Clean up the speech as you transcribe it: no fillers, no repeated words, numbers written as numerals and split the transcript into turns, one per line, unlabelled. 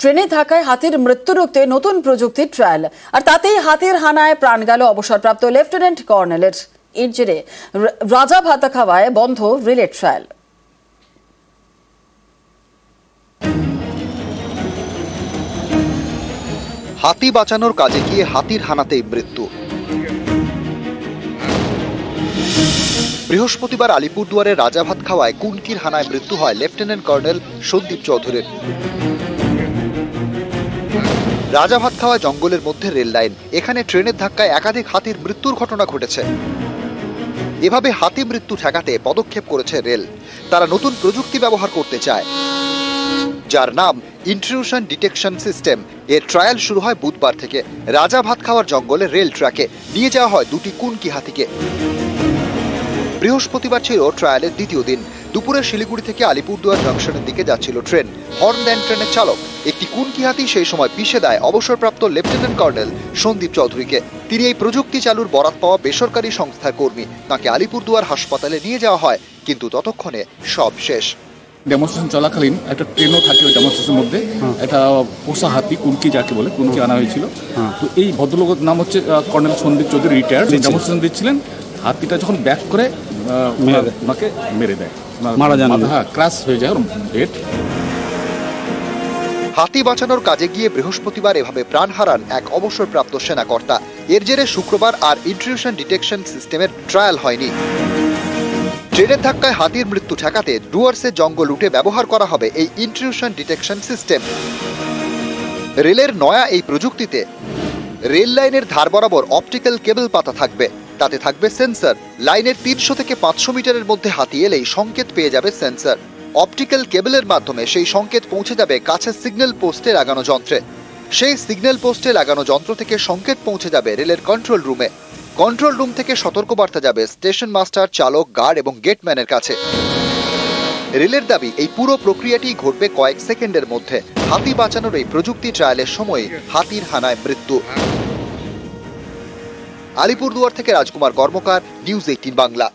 ট্রেনে ধাক্কায় হাতির মৃত্যু রুখতে নতুন প্রযুক্তির ট্রায়াল, আর তাতেই হাতির হানায় প্রাণ গেল অবসরপ্রাপ্ত লেফটেন্যান্ট কর্নেলের। এর জেরে রাজা ভাতা খাওয়ায় বন্ধ রিলে ট্রায়াল।
হাতি বাঁচানোর কাজে গিয়ে হাতির হানাতেই মৃত্যু। বৃহস্পতিবার আলিপুরদুয়ারে রাজাভাত খাওয়ায় কুনকির হানায় মৃত্যু হয় লেফটেন্যান্ট কর্নেল সন্দীপ চৌধুরীর। রাজাভাত খাওয়া জঙ্গলের মধ্যে রেল লাইন, এখানে ট্রেনের ধাক্কায় একাধিক হাতির মৃত্যুর ঘটনা ঘটেছে। এভাবে হাতি মৃত্যু ঠেকাতে পদক্ষেপ করেছে রেল। তারা নতুন প্রযুক্তি ব্যবহার করতে চায়, যার নাম ইন্ট্রুশন ডিটেকশন সিস্টেম। এর ট্রায়াল শুরু হয় বুধবার থেকে। রাজাভাত খাওয়ার জঙ্গলে রেল ট্র্যাকে নিয়ে যাওয়া হয় দুটি কুনকি হাতিকে। বৃহস্পতিবার ছিল ট্রায়ালের দ্বিতীয় দিন। দুপুরে শিলিগুড়ি থেকে আলিপুরদুয়ার জংশনের দিকে যাচ্ছিল ট্রেন। হর্ন দেন ট্রেনের চালক। একটি কুনকি হাতি সেই সময় পিষে দেয় অবসরপ্রাপ্ত লেফটেন্যান্ট কর্নেল সন্দীপ চৌধুরীকে। তিনি এই প্রযুক্তি চালুর বরাত পাওয়া বেসরকারি সংস্থার কর্মী। তাকে আলিপুরদুয়ার হাসপাতালে নিয়ে যাওয়া হয়, কিন্তু ততক্ষণে সব শেষ।
ডেমনস্ট্রেশন চলাকালীন একটা ট্রেনও থাকে ওই ডেমনস্ট্রেশনের মধ্যে, একটা পোষা হাতি কুনকি যাকে বলে, কুনকি আনা হয়েছিল। তো এই ভদ্রলোকের নাম হচ্ছে colonel Sandeep Chowdhury, retired. Demonstration দিচ্ছিলেন, হাতিটা যখন ব্যাক করে ওনাকে মেরে দেয়, মারা যান, ক্রাশ হয়ে যায় হেড।
হাতি বাঁচানোর কাজে গিয়ে বৃহস্পতিবার এভাবে প্রাণ হারান এক অবসরপ্রাপ্ত সেনাকর্তা। এর জেরে শুক্রবার আর ইন্ট্রুশন ডিটেকশন সিস্টেমের ট্রায়াল হয়নি। ট্রেনের ধাক্কায় হাতির মৃত্যু ঠেকাতে ডুয়ার্সের জঙ্গল রুটে ব্যবহার করা হবে এই ইন্ট্রুশন ডিটেকশন সিস্টেম। রেলের নয়া এই প্রযুক্তিতে রেল লাইনের ধার বরাবর অপটিক্যাল কেবল পাতা থাকবে। তাতে থাকবে সেন্সর। লাইনের 300 থেকে 500 মিটারের মধ্যে হাতি এলেই সংকেত পেয়ে যাবে সেন্সর। অপটিক্যাল কেবলের মাধ্যমে সেই সংকেত পৌঁছে যাবে কাছের সিগন্যাল পোস্টে লাগানো যন্ত্রে। সেই সিগন্যাল পোস্টে লাগানো যন্ত্র থেকে সংকেত পৌঁছে যাবে রেলের কন্ট্রোল রুমে। কন্ট্রোল রুম থেকে সতর্কবার্তা যাবে স্টেশন মাস্টার, চালক, গার্ড এবং গেটম্যানের কাছে। রেলের দাবি, এই পুরো প্রক্রিয়াটি ঘটবে কয়েক সেকেন্ডের মধ্যে। হাতি বাঁচানোর এই প্রযুক্তি ট্রায়ালের সময় হাতির হানায় মৃত্যু। আলিপুরদুয়ার থেকে রাজকুমার কর্মকার, নিউজ 18 বাংলা।